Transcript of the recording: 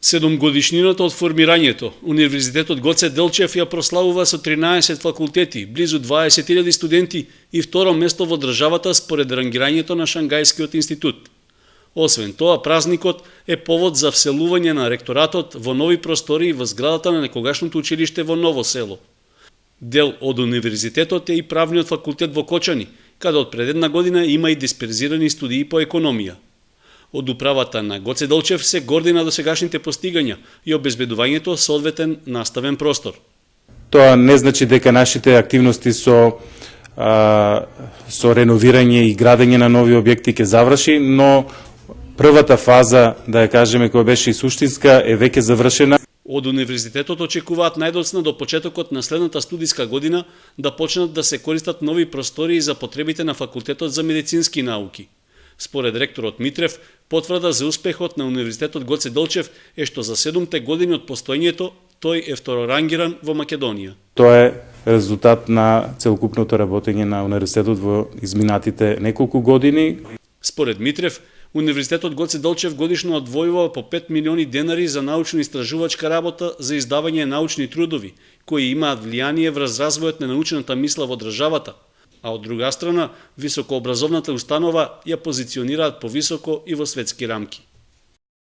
Седомгодишнината од формирањето, Универзитетот Гоце Делчев ја прославува со 13 факултети, близу 20.000 студенти и второ место во државата според рангирањето на Шангајскиот институт. Освен тоа, празникот е повод за вселување на ректоратот во нови простори во зградата на некогашното училиште во Ново село. Дел од универзитетот е и правниот факултет во Кочани, каде од пред една година има и дисперзирани студии по економија. Од управата на Гоце Делчев се горди на досегашните постигања и обезбедувањето соодветен наставен простор. Тоа не значи дека нашите активности со реновирање и градење на нови објекти ќе заврши, но првата фаза, да ја кажеме, која беше и суштинска, е веќе завршена. Од универзитетот очекуваат најдоцна до почетокот на следната студиска година да почнат да се користат нови простории за потребите на факултетот за медицински науки. Според ректорот Митрев, потврда за успехот на Универзитетот Гоце Делчев е што за 7 години од постоењето тој е второрангиран во Македонија. Тоа е резултат на целокупното работење на универзитетот во изминатите неколку години. Според Митрев, Универзитетот Гоце Делчев годишно одвојува по 5 милиони денари за научно-истражувачка работа за издавање научни трудови, кои имаат влијание врз развојот на научната мисла во државата, а од друга страна, високообразовната установа ја позиционираат повисоко и во светски рамки.